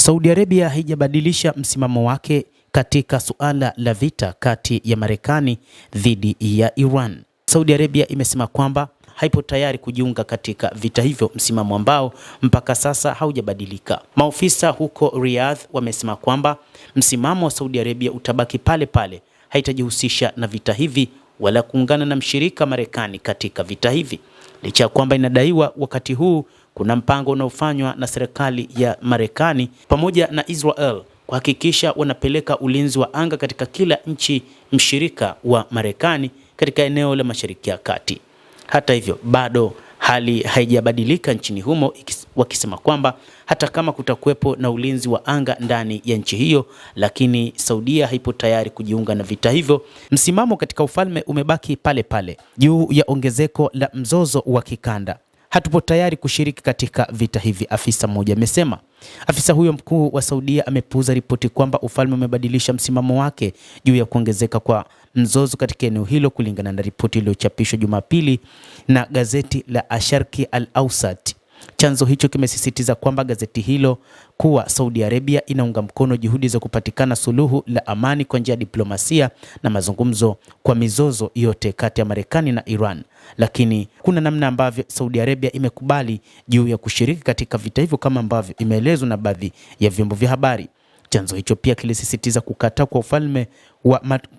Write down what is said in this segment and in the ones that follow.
Saudi Arabia haijabadilisha msimamo wake katika suala la vita kati ya Marekani dhidi ya Iran. Saudi Arabia imesema kwamba haipo tayari kujiunga katika vita hivyo, msimamo ambao mpaka sasa haujabadilika. Maofisa huko Riyadh wamesema kwamba msimamo wa Saudi Arabia utabaki pale pale, haitajihusisha na vita hivi wala kuungana na mshirika Marekani katika vita hivi. Licha ya kwamba inadaiwa wakati huu kuna mpango unaofanywa na serikali ya Marekani pamoja na Israel kuhakikisha wanapeleka ulinzi wa anga katika kila nchi mshirika wa Marekani katika eneo la Mashariki ya Kati. Hata hivyo, bado hali haijabadilika nchini humo, wakisema kwamba hata kama kutakuwepo na ulinzi wa anga ndani ya nchi hiyo, lakini Saudia haipo tayari kujiunga na vita hivyo. Msimamo katika ufalme umebaki pale pale juu ya ongezeko la mzozo wa kikanda. Hatupo tayari kushiriki katika vita hivi, afisa mmoja amesema. Afisa huyo mkuu wa Saudia amepuuza ripoti kwamba ufalme umebadilisha msimamo wake juu ya kuongezeka kwa mzozo katika eneo hilo, kulingana na ripoti iliyochapishwa Jumapili na gazeti la Asharqi Al-Awsat. Chanzo hicho kimesisitiza kwamba gazeti hilo kuwa Saudi Arabia inaunga mkono juhudi za kupatikana suluhu la amani kwa njia ya diplomasia na mazungumzo kwa mizozo yote kati ya Marekani na Iran, lakini kuna namna ambavyo Saudi Arabia imekubali juu ya kushiriki katika vita hivyo kama ambavyo imeelezwa na baadhi ya vyombo vya habari. Chanzo hicho pia kilisisitiza kukataa kwa ufalme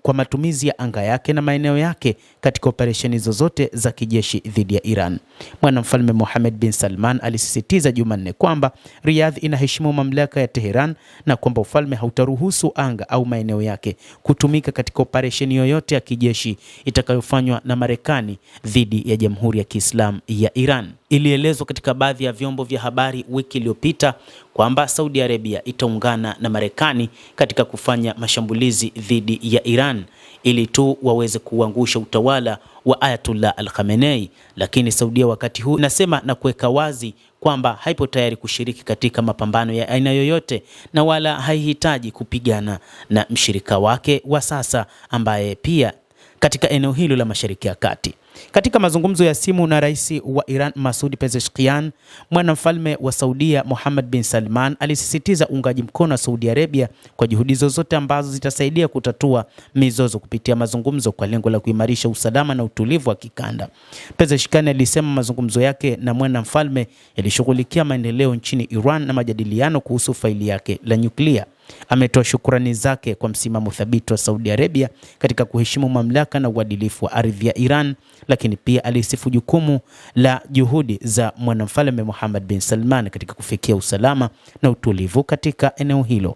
kwa matumizi ya anga yake na maeneo yake katika operesheni zozote za kijeshi dhidi ya Iran. Mwanamfalme Mohammed bin Salman alisisitiza Jumanne kwamba Riyadh inaheshimu mamlaka ya Tehran na kwamba ufalme hautaruhusu anga au maeneo yake kutumika katika operesheni yoyote ya kijeshi itakayofanywa na Marekani dhidi ya Jamhuri ya Kiislamu ya Iran. Ilielezwa katika baadhi ya vyombo vya habari wiki iliyopita kwamba Saudi Arabia itaungana na Marekani katika kufanya mashambulizi dhidi ya Iran ili tu waweze kuangusha utawala wa Ayatollah Al-Khamenei, lakini Saudia wakati huu inasema na kuweka wazi kwamba haipo tayari kushiriki katika mapambano ya aina yoyote na wala haihitaji kupigana na mshirika wake wa sasa ambaye pia katika eneo hilo la Mashariki ya Kati. Katika mazungumzo ya simu na rais wa Iran Masoud Pezeshkian, mwanamfalme wa Saudia Mohammed bin Salman alisisitiza uungaji mkono wa Saudi Arabia kwa juhudi zozote ambazo zitasaidia kutatua mizozo kupitia mazungumzo kwa lengo la kuimarisha usalama na utulivu wa kikanda. Pezeshkian alisema mazungumzo yake na mwanamfalme yalishughulikia maendeleo nchini Iran na majadiliano kuhusu faili yake la nyuklia. Ametoa shukrani zake kwa msimamo thabiti wa Saudi Arabia katika kuheshimu mamlaka na uadilifu wa ardhi ya Iran, lakini pia alisifu jukumu la juhudi za mwanamfalme Mohammed bin Salman katika kufikia usalama na utulivu katika eneo hilo.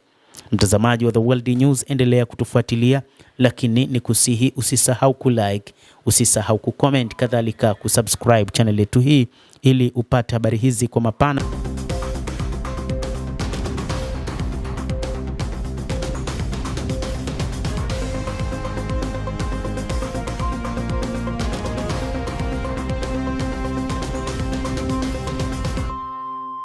Mtazamaji wa The World News, endelea kutufuatilia, lakini ni kusihi usisahau kulike, usisahau kucomment, kadhalika kusubscribe channel yetu hii ili upate habari hizi kwa mapana.